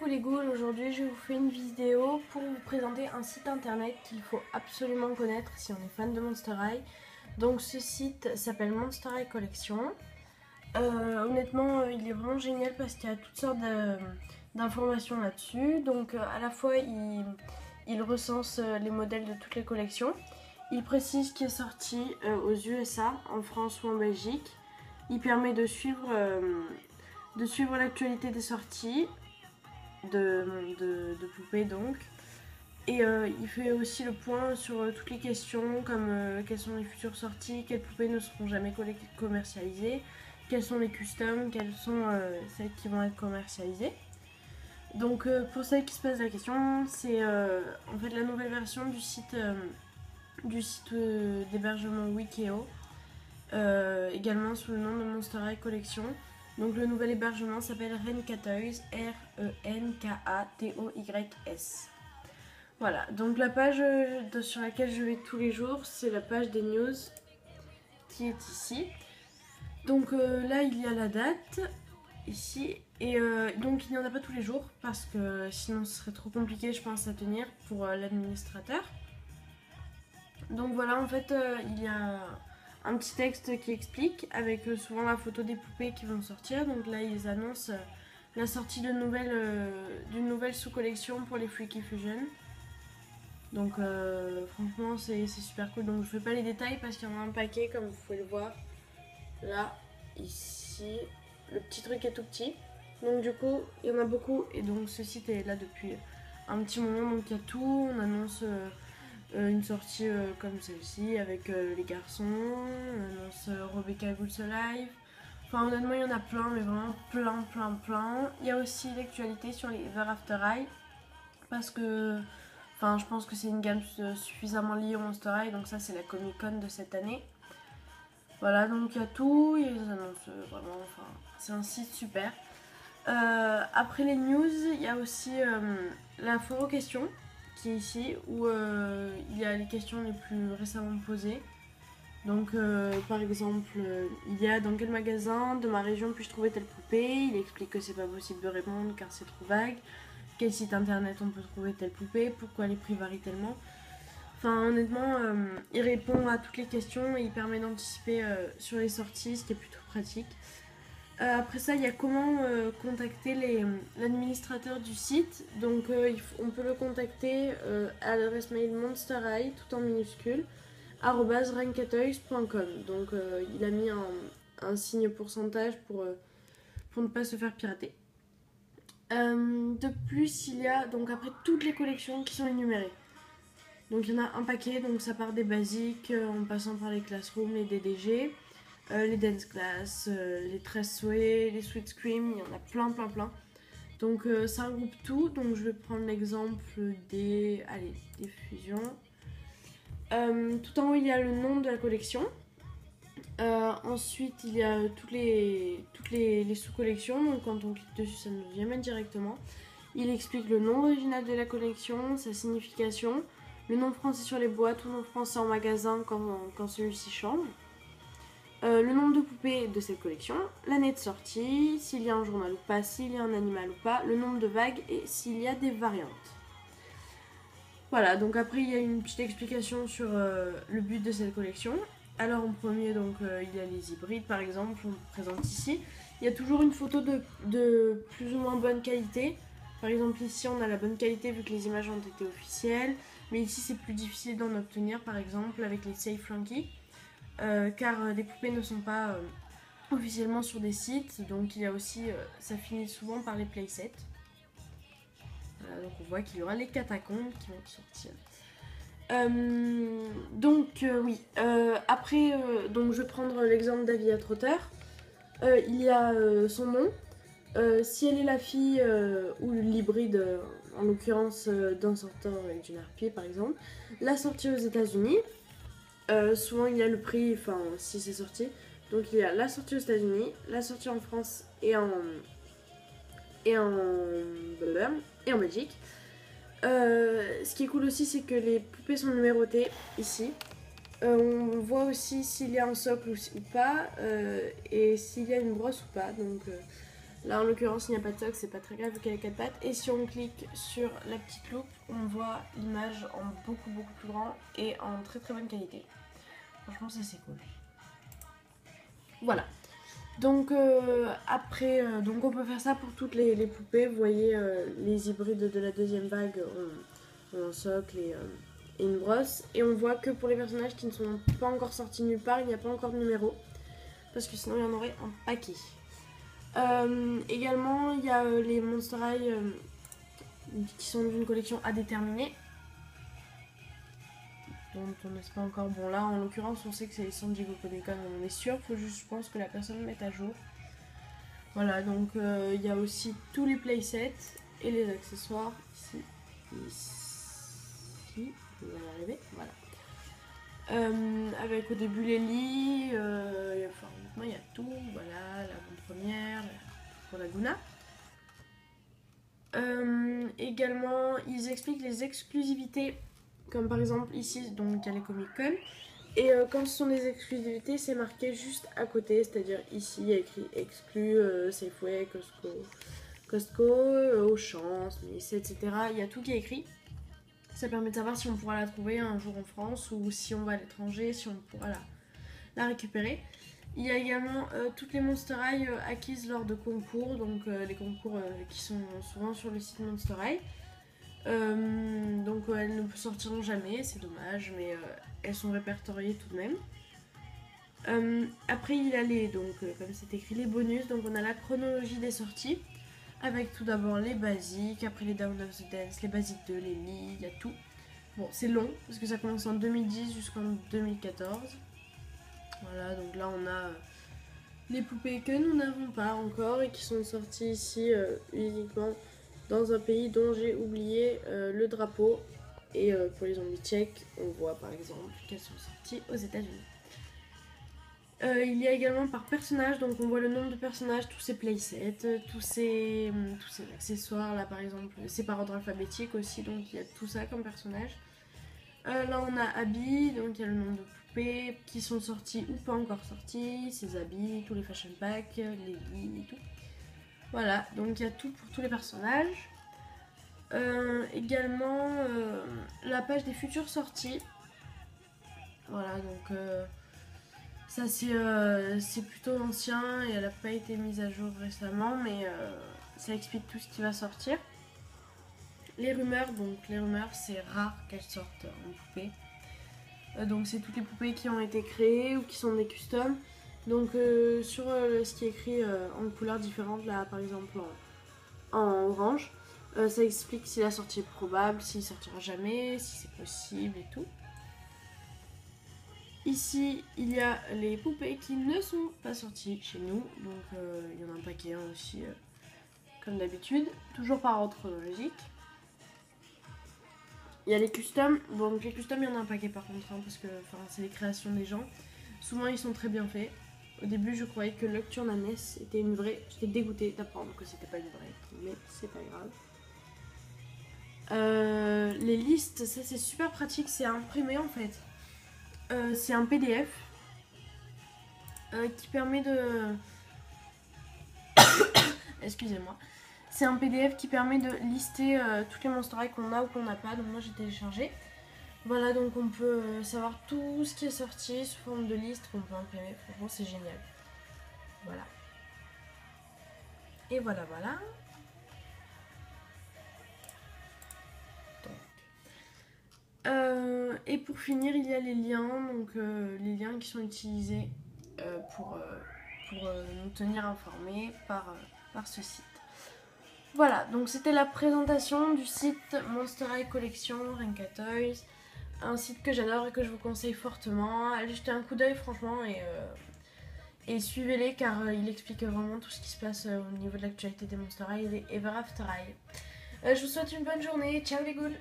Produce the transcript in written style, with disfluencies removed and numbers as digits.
Coucou les ghouls, aujourd'hui je vous fais une vidéo pour vous présenter un site internet qu'il faut absolument connaître si on est fan de Monster High. Donc ce site s'appelle Monster High Collection. Honnêtement il est vraiment génial parce qu'il y a toutes sortes d'informations là-dessus. Donc à la fois il recense les modèles de toutes les collections. Il précise ce qui est sorti aux USA, en France ou en Belgique. Il permet de suivre l'actualité des sorties de poupées donc. Et il fait aussi le point sur toutes les questions comme quelles sont les futures sorties, quelles poupées ne seront jamais commercialisées, quelles sont les customs, quelles sont celles qui vont être commercialisées. Donc pour celles qui se posent la question, c'est en fait la nouvelle version du site d'hébergement Wikeo, également sous le nom de Monster High Collection. Donc le nouvel hébergement s'appelle Renkatoys, R-E-N-K-A-T-O-Y-S. Voilà, donc la page sur laquelle je vais tous les jours, c'est la page des news qui est ici. Donc là il y a la date, ici, et donc il n'y en a pas tous les jours parce que sinon ce serait trop compliqué je pense à tenir pour l'administrateur. Donc voilà, en fait il y a un petit texte qui explique avec souvent la photo des poupées qui vont sortir. Donc là ils annoncent la sortie d'une nouvelle sous-collection pour les Freaky Fusion. Donc franchement c'est super cool. Donc je fais pas les détails parce qu'il y en a un paquet comme vous pouvez le voir. Là, ici, le petit truc est tout petit. Donc du coup il y en a beaucoup et donc ce site est là depuis un petit moment. Donc il y a tout, on annonce une sortie comme celle-ci avec les garçons, on annonce Rebecca Ghoul's Alive. Enfin honnêtement il y en a plein, mais vraiment plein. Il y a aussi l'actualité sur les Ever After High parce que je pense que c'est une gamme suffisamment liée au Monster High, donc ça c'est la Comic Con de cette année. Voilà, donc il y a tout, ils annoncent vraiment, c'est un site super. Après les news, il y a aussi la forum questions qui est ici où il y a les questions les plus récemment posées. Donc par exemple, il y a dans quel magasin de ma région puis-je trouver telle poupée. Il explique que c'est pas possible de répondre car c'est trop vague. Quel site internet on peut trouver telle poupée, pourquoi les prix varient tellement. Enfin honnêtement, il répond à toutes les questions et il permet d'anticiper sur les sorties, ce qui est plutôt pratique. Après ça, il y a comment contacter l'administrateur du site. Donc on peut le contacter à l'adresse mail monsterhigh, tout en minuscule, @renkatoys.com. Donc il a mis un signe pourcentage pour ne pas se faire pirater. De plus, il y a donc après toutes les collections qui sont énumérées. Donc il y en a un paquet, donc ça part des basiques en passant par les classrooms, les DDG. Les dance class, les 13 souhaits, les sweet scream, il y en a plein. Donc ça regroupe tout, donc je vais prendre l'exemple des fusions. Tout en haut il y a le nom de la collection. Ensuite il y a toutes les sous-collections, donc quand on clique dessus ça nous y amène directement. Il explique le nom original de la collection, sa signification, le nom français sur les boîtes ou nom français en magasin quand celui-ci change. Le nombre de poupées de cette collection, l'année de sortie, s'il y a un journal ou pas, s'il y a un animal ou pas, le nombre de vagues et s'il y a des variantes. Voilà, donc après il y a une petite explication sur le but de cette collection. Alors en premier, donc il y a les hybrides par exemple, on présente ici. Il y a toujours une photo de plus ou moins bonne qualité. Par exemple ici on a la bonne qualité vu que les images ont été officielles. Mais ici c'est plus difficile d'en obtenir par exemple avec les Safe Frankie. Car les poupées ne sont pas officiellement sur des sites, donc il y a aussi, ça finit souvent par les playsets. Voilà, donc on voit qu'il y aura les catacombes qui vont sortir. Oui, après, donc je vais prendre l'exemple d'Avia Trotter. Il y a son nom. Si elle est la fille ou l'hybride, en l'occurrence d'un sorteur avec d'une harpie par exemple, la sortie aux États-Unis. Souvent il y a le prix, si c'est sorti. Donc il y a la sortie aux États-Unis, la sortie en France et en Belgique. Ce qui est cool aussi, c'est que les poupées sont numérotées ici. On voit aussi s'il y a un socle ou pas, et s'il y a une brosse ou pas. Donc Là en l'occurrence il n'y a pas de socle, c'est pas très grave vu qu'elle a 4 pattes. Et si on clique sur la petite loupe, on voit l'image en beaucoup plus grand et en très bonne qualité. Franchement ça c'est cool. Voilà. Donc après, donc on peut faire ça pour toutes les poupées. Vous voyez les hybrides de la deuxième vague ont un socle et une brosse. Et on voit que pour les personnages qui ne sont pas encore sortis nulle part, il n'y a pas encore de numéro. Parce que sinon il y en aurait un paquet. Également, il y a les Monster High qui sont d'une collection à déterminer. Dont on ne sait pas encore. Bon, là en l'occurrence, on sait que c'est les San Diego Comic Con, on est sûr. Faut juste, je pense, que la personne mette à jour. Voilà, donc il y a aussi tous les playsets et les accessoires. Ici, on va y arriver. Voilà. Avec au début les lits, enfin, il y a tout, voilà, la bonne première, pour la Laguna. Également, ils expliquent les exclusivités, comme par exemple ici, donc il y a les Comic Con. Et quand ce sont des exclusivités, c'est marqué juste à côté, c'est-à-dire ici, il y a écrit exclu, Safeway, Costco, Auchan, Smith, etc. Il y a tout qui est écrit. Ça permet de savoir si on pourra la trouver un jour en France ou si on va à l'étranger, si on pourra la récupérer. Il y a également toutes les Monster High acquises lors de concours, donc les concours qui sont souvent sur le site Monster High. Donc elles ne sortiront jamais, c'est dommage, mais elles sont répertoriées tout de même. Après il y a les, donc comme c'est écrit, les bonus, donc on a la chronologie des sorties. Avec tout d'abord les basiques, après les Down of the Dance, les basiques 2, les lits, il y a tout. Bon, c'est long, parce que ça commence en 2010 jusqu'en 2014. Voilà, donc là on a les poupées que nous n'avons pas encore et qui sont sorties ici uniquement dans un pays dont j'ai oublié le drapeau. Et pour les zombies tchèques, on voit par exemple qu'elles sont sorties aux États-Unis. Il y a également par personnage, donc on voit le nombre de personnages, tous ces playsets, tous ces accessoires, là par exemple, c'est par ordre alphabétique aussi, donc il y a tout ça comme personnage. Là on a Abby, donc il y a le nombre de poupées qui sont sorties ou pas encore sorties, ses habits, tous les fashion packs, les lits et tout. Voilà, donc il y a tout pour tous les personnages. Également la page des futures sorties. Voilà, donc ça c'est plutôt ancien et elle n'a pas été mise à jour récemment, mais ça explique tout ce qui va sortir. Les rumeurs, donc les rumeurs c'est rare qu'elles sortent en poupée. Donc c'est toutes les poupées qui ont été créées ou qui sont des customs. Donc sur ce qui est écrit en couleurs différentes, là par exemple en orange, ça explique si la sortie est probable, s'il sortira jamais, si c'est possible et tout. Ici, il y a les poupées qui ne sont pas sorties chez nous, donc il y en a un paquet aussi, comme d'habitude, toujours par ordre chronologique. Il y a les customs, donc les customs, il y en a un paquet par contre, hein, parce que c'est les créations des gens. Souvent, ils sont très bien faits. Au début, je croyais que Nocturne Ness était une vraie. J'étais dégoûtée d'apprendre que c'était pas une vraie, mais c'est pas grave. Les listes, ça c'est super pratique, c'est imprimé en fait. C'est un PDF qui permet de... Excusez-moi. C'est un PDF qui permet de lister toutes les Monster High qu'on a ou qu'on n'a pas. Donc moi j'ai téléchargé. Voilà, donc on peut savoir tout ce qui est sorti sous forme de liste qu'on peut imprimer. Franchement c'est génial. Voilà. Et voilà. Et pour finir, il y a les liens, donc les liens qui sont utilisés pour nous tenir informés par ce site. Voilà, donc c'était la présentation du site Monster High Collection Renka Toys, un site que j'adore et que je vous conseille fortement. Allez jeter un coup d'œil franchement et suivez-les car il explique vraiment tout ce qui se passe au niveau de l'actualité des Monster High et des Ever After High. Je vous souhaite une bonne journée, ciao les ghouls!